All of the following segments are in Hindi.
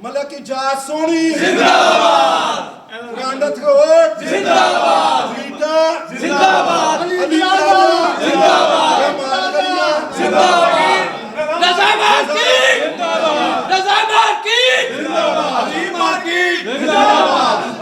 मलक की जात सोनी जिंदाबाद, गंडत रोड जिंदाबाद, रीटा जिंदाबाद, अली प्लाजा जिंदाबाद, मालगरिया जिंदाबाद, नज़ामत की जिंदाबाद, नज़ामत की जिंदाबाद, अली मार्केट जिंदाबाद।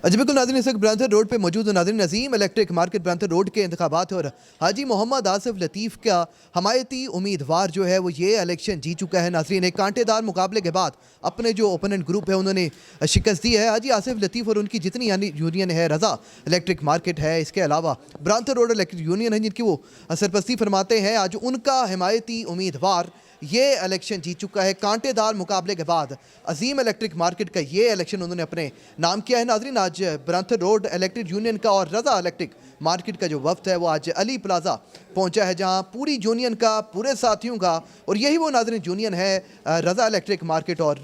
जी बिल्कुल नाज़रीन, इस वक्त ब्रांथर रोड पे मौजूद नाज़रीन नज़ीम इलेक्ट्रिक मार्केट ब्रांथर रोड के इंतखाबात और हाजी मोहम्मद आसिफ लतीफ़ का हमायती उम्मीदवार जो है वो ये इलेक्शन जीत चुका है। नाज़रीन, एक कांटेदार मुकाबले के बाद अपने जो ओपोनेंट ग्रुप है उन्होंने शिकस्त दी है। हाजी आसिफ लतीफ़ और उनकी जितनी यानी यूनियन है, रज़ा इलेक्ट्रिक मार्केट है, इसके अलावा ब्रांथर रोड इलेक्ट्रिक यूनियन है जिनकी वो सरपरस्ती फरमाते हैं, आज उनका हमायती उम्मीदवार ये इलेक्शन जीत चुका है। कांटेदार मुकाबले के बाद अजीम इलेक्ट्रिक मार्केट का ये इलेक्शन उन्होंने अपने नाम किया है। नाज़रीन, आज ब्रांथर रोड इलेक्ट्रिक यूनियन का और रज़ा इलेक्ट्रिक मार्केट का जो वफ्द है वो आज अली प्लाजा पहुंचा है, जहां पूरी यूनियन का, पूरे साथियों का, और यही वो नाज़रीन यूनियन है रज़ा इलेक्ट्रिक मार्केट और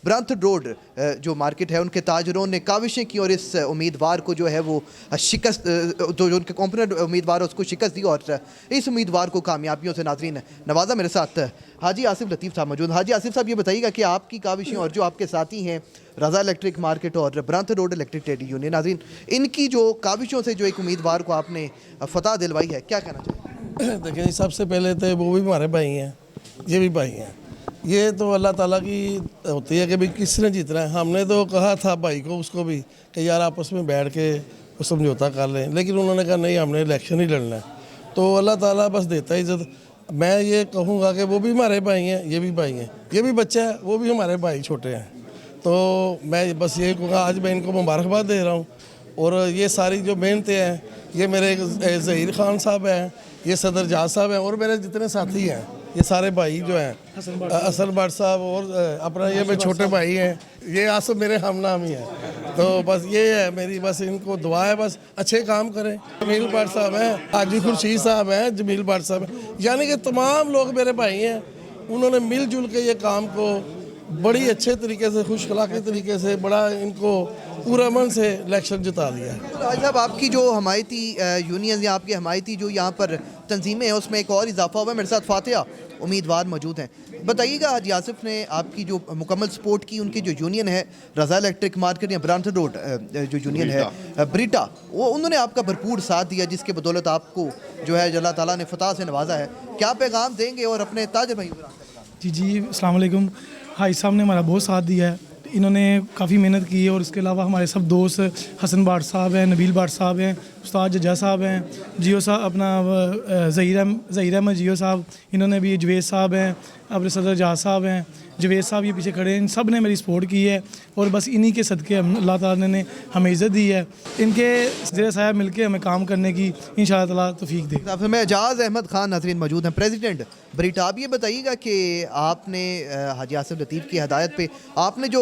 ब्रांथर रोड जो मार्केट है, उनके ताजरों ने काविशें की और इस उम्मीदवार को जो है वो शिकस्त, जो उनके कॉम्पोनेंट उम्मीदवार है उसको शिकस्त दी और इस उम्मीदवार को कामयाबियों से नाज़रीन नवाजा। मेरे साथ हाजी आसिफ लतीफ़ साहब मौजूद। हाजी आसिफ साहब, ये बताइएगा कि आपकी काविशें और जो आपके साथी हैं रज़ा इलेक्ट्रिक मार्केट और ब्रांथर रोड इलेक्ट्रिक ट्रेड यूनियन, नाज़रीन इनकी जो काविशों से जो एक उम्मीदवार को आपने फतह दिलवाई है, क्या कहना चाहिए? देखिए, सबसे पहले तो वो भी हमारे भाई हैं, ये भी भाई हैं। ये तो अल्लाह ताला की होती है कि भाई किसने जीतना है। हमने तो कहा था भाई को, उसको भी, कि यार आपस में बैठ के समझौता कर लें, लेकिन उन्होंने कहा नहीं, हमने इलेक्शन ही लड़ना है। तो अल्लाह ताला बस देता है इज़्ज़त। मैं ये कहूँगा कि वो भी हमारे भाई हैं, ये भी भाई हैं, ये भी बच्चा है, वो भी हमारे भाई छोटे हैं। तो मैं बस ये कहूँगा, आज मैं इनको मुबारकबाद दे रहा हूँ। और ये सारी जो मेहनतें हैं, ये मेरे ज़हीर खान साहब हैं, ये सदर जाज साहब हैं, और मेरे जितने साथी हैं, ये सारे भाई जो हैं, असल भट्ट साहब, और अपना ये मेरे छोटे भाई हैं, ये आसफ मेरे हम नाम ही हैं। तो बस ये है मेरी, बस इनको दुआ है, बस अच्छे काम करें। जमील भट्ट साहब हैं, हाजी खुर्शीद साहब हैं, जमील भट्ट साहब हैं, यानी कि तमाम लोग मेरे भाई हैं। उन्होंने मिलजुल के ये काम को बड़ी अच्छे तरीके से, खुशखलाकी तरीके से, बड़ा इनको पूरा मन से इलेक्शन जिता दिया है। आज साहब, आपकी जो हमायती यूनियन या आपकी हमायती जो यहाँ पर तंजीमें हैं उसमें एक और इजाफा हुआ है। मेरे साथ फातिहा उम्मीदवार मौजूद हैं। बताइएगा, हाजी आसिफ ने आपकी जो मुकम्मल सपोर्ट की, उनकी जो यूनियन है रज़ा इलेक्ट्रिक मार्केट या ब्रांथर रोड जो यूनियन है ब्रीटा, वो उन्होंने आपका भरपूर साथ दिया, जिसके बदौलत आपको जो है अल्लाह ताला ने फतह से नवाजा है। क्या पैगाम देंगे और अपने ताजर भाई? जी अस्सलाम वालेकुम। हाई साहब ने हमारा बहुत साथ दिया है, इन्होंने काफ़ी मेहनत की है। और इसके अलावा हमारे सब दोस्त हसन बाट साहब हैं, नबील बाट साहब हैं, उस्ताद जजा साहब हैं, जियो साहब, अपना ज़हीर अहमद जियो साहब, इन्होंने भी, जवेद साहब हैं, अपने सदर जहाज साहब हैं, जवेद साहब ये पीछे खड़े हैं, इन सब ने मेरी सपोर्ट की है। और बस इन्हीं के सदक़े अल्लाह ताला ने हमें इज़्ज़त दी है। इनके ज़ेर साया मिल के हमें काम करने की इंशाअल्लाह ताला तौफीक दे। मैं एजाज़ अहमद खान नाज़रीन मौजूद हैं, प्रेसिडेंट ब्रीटा। आप ये बताइएगा कि आपने हाजी आसिफ लतीफ़ की हदायत पे आपने जो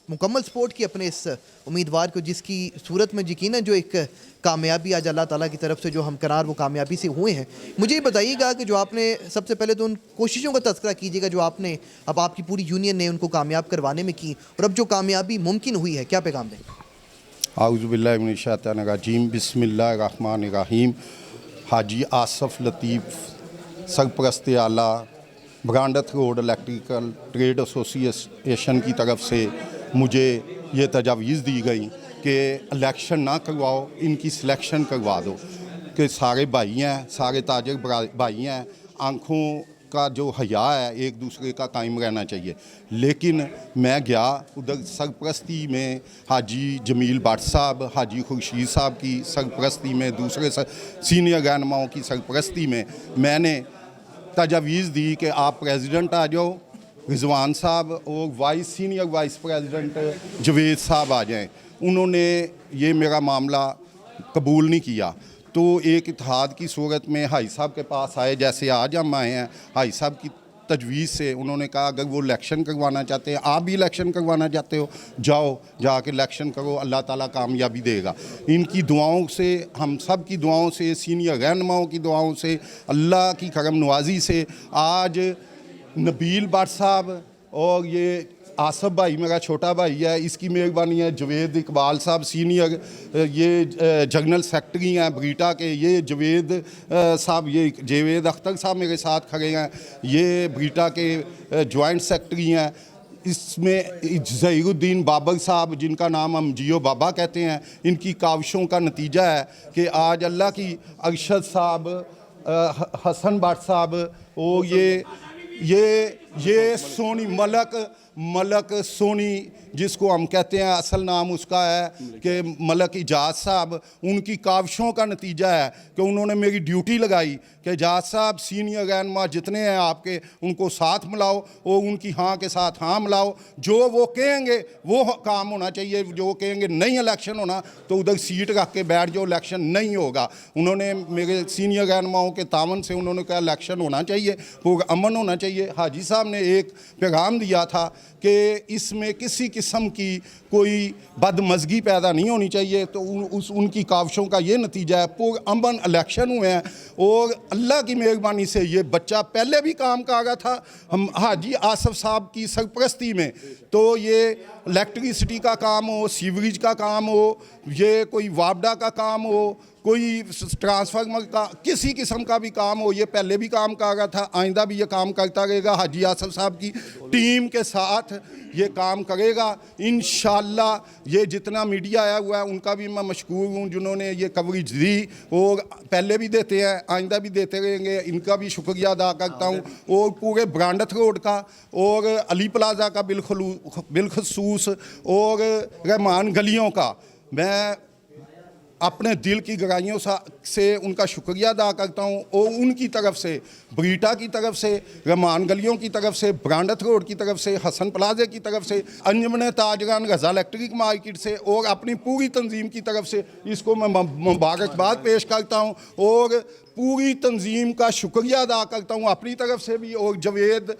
मुकम्मल सपोर्ट की अपने इस उम्मीदवार को, जिसकी सूरत में यकीनन जो एक कामयाबी आज अल्लाह ताला की तरफ से जो हम करार वो कामयाबी से हुए हैं। मुझे ये बताइएगा कि जो आपने सबसे पहले तो उन कोशिशों का तज़किरा कीजिएगा जो आपने, अब आपकी पूरी यूनियन ने उनको कामयाब करवाने में की, और अब जो कामयाबी मुमकिन हुई है, क्या पैगाम दें? आऊज़ु बिल्लाहि मिनश शैतानिर रजीम, बिस्मिल्लाहिर रहमानिर रहीम। हाजी आसिफ लतीफ़ सरपरस्त आला ब्रांथर रोड इलेक्ट्रिकल ट्रेड एसोसिएशन की तरफ से मुझे ये तजावीज़ दी गई कि इलेक्शन ना करवाओ, इनकी सिलेक्शन करवा दो, कि सारे भाई हैं, सारे ताजर भाई हैं, आँखों का जो हया है एक दूसरे का कायम रहना चाहिए। लेकिन मैं गया उधर, सरपरस्ती में हाजी जमील भट्ट साहब, हाजी खुर्शीद साहब की सरपरस्ती में, दूसरे सीनियर रहनुमाओं की सरपरस्ती में मैंने तजावीज़ दी कि आप प्रेसिडेंट आ जाओ, रिजवान साहब, और सीनियर वाइस प्रेसिडेंट जवेद साहब आ जाएं। उन्होंने ये मेरा मामला कबूल नहीं किया। तो एक इत्तेहाद की सूरत में हाई साहब के पास आए, जैसे आज हम आए हैं। हाई साहब की तजवीज़ से उन्होंने कहा अगर वो इलेक्शन करवाना चाहते हैं, आप भी इलेक्शन करवाना चाहते हो, जाओ जाके इलेक्शन करो, अल्लाह ताला कामयाबी देगा। इनकी दुआओं से, हम सब की दुआओं से, सीनियर रहनुमाओं की दुआओं से, अल्लाह की करम नवाजी से आज नबील भट्ट साहब और ये आसफ भाई मेरा छोटा भाई है, इसकी मेहरबानी है। जवेद इकबाल साहब सीनियर ये जनरल सेक्रेटरी हैं ब्रीटा के, ये साहब, ये जावेद अख्तर साहब मेरे साथ खड़े हैं, ये ब्रीटा के जॉइंट सेक्रेटरी हैं। इसमें ज़हीरुद्दीन बाबर साहब, जिनका नाम हम जियो बाबा कहते हैं, इनकी काविशों का नतीजा है कि आज अल्लाह की अरशद साहब, हसन भट्ट साहब और ये सोनी मलक सोनी, जिसको हम कहते हैं असल नाम उसका है कि मलक इजाज़ साहब, उनकी काविशों का नतीजा है कि उन्होंने मेरी ड्यूटी लगाई कि इजाज़ साहब सीनियर रहनुमा जितने हैं आपके, उनको साथ मिलाओ और उनकी हाँ के साथ हाँ मिलाओ। जो वो कहेंगे वो काम होना चाहिए, जो वो कहेंगे नहीं इलेक्शन होना तो उधर सीट रख के बैठ जाओ, इलेक्शन नहीं होगा। उन्होंने मेरे सीनियर रहनुमाओं के तावन से उन्होंने कहा इलेक्शन होना चाहिए, वो अमन होना चाहिए। हाजी साहब ने एक पैगाम दिया था कि इसमें किसी किस्म की कोई बदमज़गी पैदा नहीं होनी चाहिए, तो उनकी काविशों का ये नतीजा है। पूरे अमन इलेक्शन हुए हैं और अल्लाह की मेहरबानी से ये बच्चा पहले भी काम कर रहा था हम हाजी आसफ साहब की सरपरस्ती में। तो ये इलेक्ट्रिसिटी का काम हो, सीवरेज का काम हो, ये कोई वापडा का काम हो, कोई ट्रांसफार्मर का किसी किस्म का भी काम हो, ये पहले भी काम कर रहा था, आइंदा भी ये काम करता रहेगा। हाजी आसफ साहब की टीम के साथ ये काम करेगा इंशाअल्लाह। ये जितना मीडिया आया हुआ है उनका भी मैं मशकूर हूँ जिन्होंने ये कवरेज दी और पहले भी देते हैं, आइंदा भी देते रहेंगे, इनका भी शुक्रिया अदा करता हूँ। और पूरे ब्रांडथ रोड का और अली प्लाजा का बिलखसूस और रहमान गलियों का मैं अपने दिल की गहराइयों से उनका शुक्रिया अदा करता हूँ। और उनकी तरफ से, ब्रीटा की तरफ से, रहमान गलियों की तरफ से, ब्रांडथ रोड की तरफ से, हसन प्लाजे की तरफ से, अंजुमन ताजरान गजा इलेक्ट्रिक मार्केट से और अपनी पूरी तंजीम की तरफ से इसको मैं मुबारकबाद पेश करता हूँ और पूरी तंजीम का शुक्रिया अदा करता हूँ अपनी तरफ से भी। और जवेद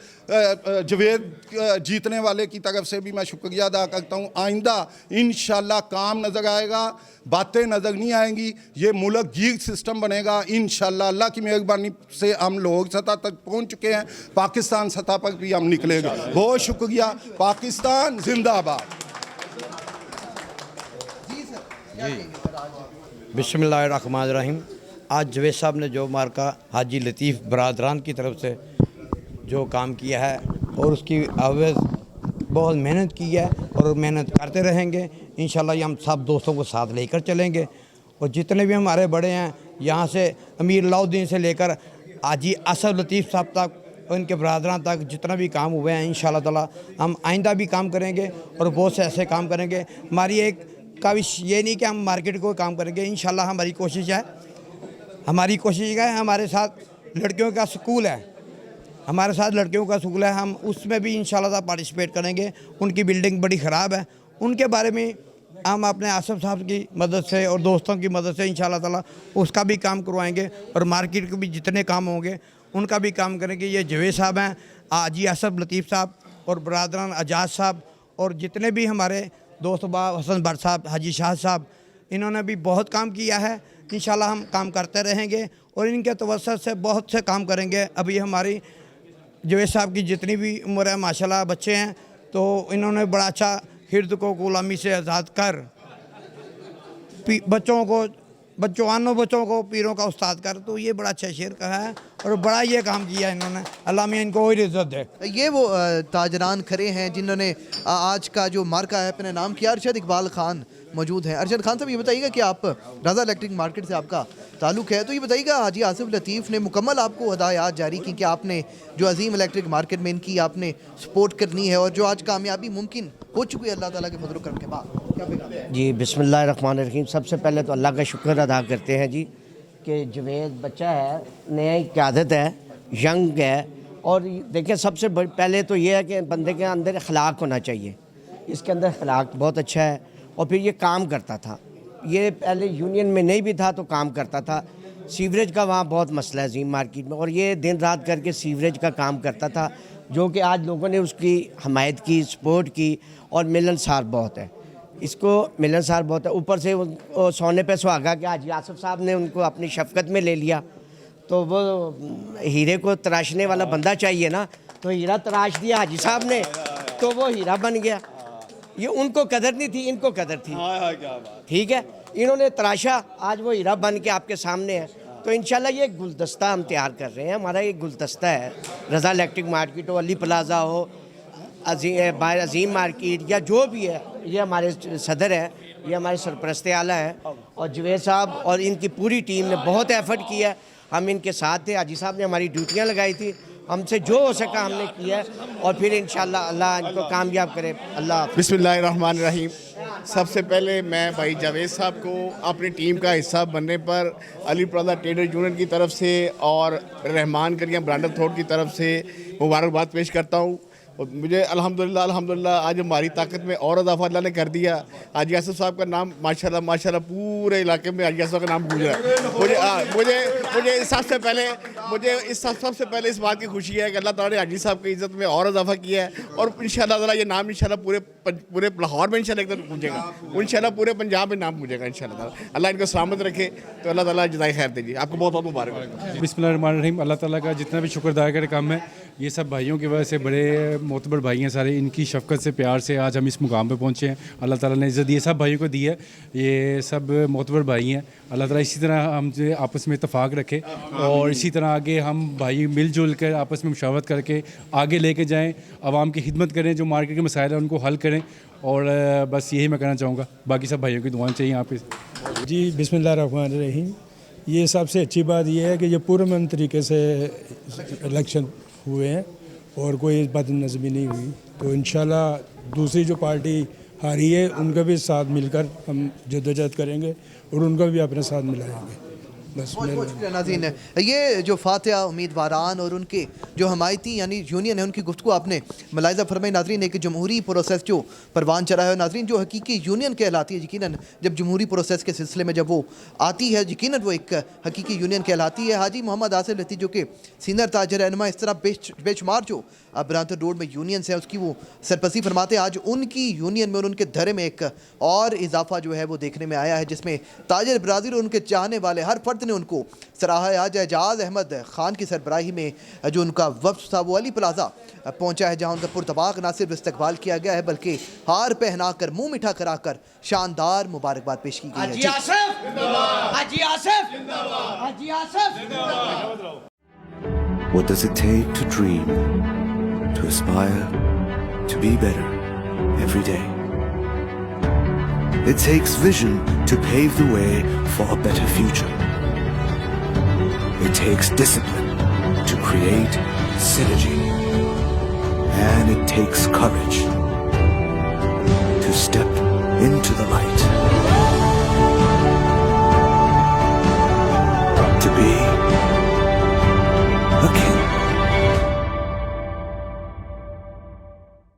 जीतने वाले की तरफ से भी मैं शुक्रिया अदा करता हूँ। आइंदा इंशाल्लाह काम नज़र आएगा, बातें नज़र नहीं आएंगी, ये मुल्क गिर सिस्टम बनेगा इंशाल्लाह। अल्लाह की मेहरबानी से हम लोग सतह तक पहुँच चुके हैं, पाकिस्तान सतह पर भी हम निकलेंगे। बहुत शुक्रिया, पाकिस्तान जिंदाबाद। बिस्मिल्लाहिर्रहमानिर्रहीम। आज जवेद साहब ने जो मार्का हाजी लतीफ़ बरादरान की तरफ से जो काम किया है और उसकी आवेज़ बहुत मेहनत की है और मेहनत करते रहेंगे इंशाल्लाह। ये हम सब दोस्तों को साथ लेकर चलेंगे और जितने भी हमारे बड़े हैं यहाँ से अमीर अलाउद्दीन से लेकर हाजी असफ लतीफ़ साहब तक और इनके बरादरान तक जितना भी काम हुए हैं इंशाल्लाह ताला हम आइंदा भी काम करेंगे और बहुत से ऐसे काम करेंगे। हमारी एक काविश ये नहीं कि हम मार्केट को काम करेंगे, इंशाल्लाह हमारी कोशिश है हमारे साथ लड़कियों का स्कूल है, हमारे साथ लड़कियों का स्कूल है, हम उसमें भी इंशाल्लाह पार्टिसिपेट करेंगे। उनकी बिल्डिंग बड़ी ख़राब है, उनके बारे में हम अपने आसफ साहब की मदद से और दोस्तों की मदद से इंशाल्लाह ताला उसका भी काम करवाएंगे और मार्केट के भी जितने काम होंगे उनका भी काम करेंगे। ये जवेद साहब हैं, हाजी आसफ लतीफ़ साहब और बरादरान एजाज साहब और जितने भी हमारे दोस्त हसन भट्ट साहब, हाजी शाह साहब, इन्होंने भी बहुत काम किया है। इंशाल्लाह हम काम करते रहेंगे और इनके तवस्सुत से बहुत से काम करेंगे। अभी हमारी जवेद साहब की जितनी भी उम्र है माशाल्लाह बच्चे हैं, तो इन्होंने बड़ा अच्छा हिर्द को गुलामी से आज़ाद कर बच्चों को पीरों का उस्ताद कर, तो ये बड़ा अच्छा शेर कहा है और बड़ा ये काम किया इन्होंने। अल्लाह में इनको और इज़्ज़त दे। ये वो ताजरान खड़े हैं जिन्होंने आज का जो मार्का है अपने नाम किया। अरशद इकबाल खान मौजूद हैं। अरशद खान साहब, ये बताइएगा कि आप रज़ा इलेक्ट्रिक मार्केट से आपका ताल्लुक़ है, तो ये बताइएगा हाजी आसिफ लतीफ़ ने मुकम्मल आपको हदायत जारी की कि आपने जो अजीम इलेक्ट्रिक मार्केट में इनकी आपने सपोर्ट करनी है और जो आज कामयाबी मुमकिन हो चुकी है अल्लाह ताला के फजल करम के बाद, क्या पैगाम है? जी बिस्मिल्लाहिर्रहमानिर्रहीम। सबसे पहले तो अल्लाह का शुक्र अदा करते हैं जी कि जवेद बच्चा है, नई क़यादत है, यंग है। और देखिए सबसे पहले तो ये है कि बंदे के अंदर अखलाक होना चाहिए, इसके अंदर अखलाक बहुत अच्छा है। और फिर ये काम करता था, ये पहले यूनियन में नहीं भी था तो काम करता था। सीवरेज का वहाँ बहुत मसला है अजीम मार्केट में, और ये दिन रात करके सीवरेज का काम करता था, जो कि आज लोगों ने उसकी हमायत की, सपोर्ट की, और मिलनसार बहुत है। इसको मिलनसार बहुत है। ऊपर से वो सोने पे सुहागा कि हाजी आसिफ साहब ने उनको अपनी शफकत में ले लिया, तो वो हीरे को तराशने वाला बंदा चाहिए ना, तो हीरा तराश दिया हाजी साहब ने, तो वो हीरा बन गया। ये उनको कदर नहीं थी, इनको कदर थी। ठीक है, इन्होंने तराशा, आज वो हीरा बन के आपके सामने है। तो इंशाल्लाह ये गुलदस्ता हम तैयार कर रहे हैं। हमारा एक गुलदस्ता है, रज़ा इलेक्ट्रिक मार्केट हो, अली प्लाजा हो, अजीम मार्केट या जो भी है, ये हमारे सदर हैं, ये हमारे सरपरस्त आला हैं, और जवेद साहब और इनकी पूरी टीम ने बहुत एफर्ट किया है। हम इनके साथ थे, हाजी साहब ने हमारी ड्यूटियाँ लगाई थी, हमसे जो हो सका हमने किया है, और फिर इंशाल्लाह अल्लाह इनको कामयाब करे। अल्लाह हाफ़िज़। बिस्मिल्लाहिर्रहमानिर्रहीम। सबसे पहले मैं भाई जावेद साहब को अपनी टीम का हिस्सा बनने पर अली प्लाजा ट्रेडर यूनियन की तरफ से और रहमान करिया ब्रांड थोट की तरफ से मुबारकबाद पेश करता हूँ। और मुझे अल्हम्दुलिल्लाह आज हमारी ताकत में और इजाफा अल्लाह ने कर दिया। हाजी आसिफ साहब का नाम माशाल्लाह पूरे इलाके में हाजी आसिफ का नाम गूंज रहा है। मुझे सबसे पहले इस बात की खुशी है कि अल्लाह ताला ने हाजी साहब की इज़्ज़त में और इजाफा किया है, और इंशाल्लाह ताला ये नाम इंशाल्लाह पूरे लाहौर में इंशाल्लाह एकदम गूंजेगा, इंशाल्लाह पूरे पंजाब में नाम गूंजेगा इंशाल्लाह ताला। अल्लाह इनको सलामत रखे, तो अल्लाह ताला जज़ाए खैर दीजिए। आपको बहुत बहुत मुबारक। बिस्मिल्लाहिर्रहमानिर्रहीम। अल्लाह ताला का जितना भी शुक्रदार का काम है, ये सब भाइयों की वजह से, बड़े मोतबर भाई हैं सारे, इनकी शफकत से, प्यार से आज हम इस मुकाम पे पहुँचे हैं। अल्लाह ताला ने इज़्ज़त ये सब भाइयों को दी है, ये सब मोतबर भाई हैं। अल्लाह ताला इसी तरह हमसे आपस में इत्तफाक रखे, और इसी तरह आगे हम भाई मिलजुल कर आपस में मुशावरत करके आगे लेके जाएँ, आवाम की खिदमत करें, जो मार्केट के मसाइल हैं उनको हल करें, और बस यही मैं कहना चाहूँगा। बाकी सब भाइयों की दुआएं चाहिए यहाँ पे। जी बिस्मिल्लाहिर्रहमानिर्रहीम। ये सबसे अच्छी बात यह है कि ये पुरअमन तरीके से इलेक्शन हुए हैं और कोई बदनज़मी नहीं हुई, तो इंशाल्लाह दूसरी जो पार्टी हारी है उनका भी साथ मिलकर हम जद्दोजहद करेंगे और उनका भी अपने साथ मिलाएंगे। बस बहुत शुक्रिया नाज़रीन। ये जो फातिहा उम्मीदवारान और उनके जो हमायती यानी यूनियन है, उनकी गुफ्तगू आपने मुलाहिज़ा फरमाई नाज़रीन। एक जमहूरी प्रोसेस जो परवान चढ़ा है नाज़रीन, जो हकीकी यूनियन कहलाती है, यकीनन जब जमहूरी प्रोसेस के सिलसिले में जब वो आती है, यकीनन वो एक हकीकी यूनियन कहलाती है। हाजी मोहम्मद आसिफ लतीफ़ जो कि सीनियर ताजर रहनुमा, इस तरह बेशुमार जो ब्रांथर रोड में यूनियंस हैं उसकी वो सरपरस्ती फरमाते हैं। आज उनकी यूनियन में और उनके धरे में एक और इजाफा जो है वो देखने में आया है, जिसमें ताजर बरादरी और उनके चाहने वाले हर फर्द ने उनको सराहा है। आज एजाज अहमद खान की सरबराही में जो उनका वफ्द था वो अली प्लाजा पहुंचा है, जहां उनका पुरतबाक ना सिर्फ इस्तकबाल किया गया है बल्कि हार पहना कर, मुंह मीठा कराकर शानदार मुबारकबाद पेश की गई है। What does it take to dream, to aspire, to be better every day? It takes vision to pave the way for a better future. It takes discipline to create synergy. And it takes courage to step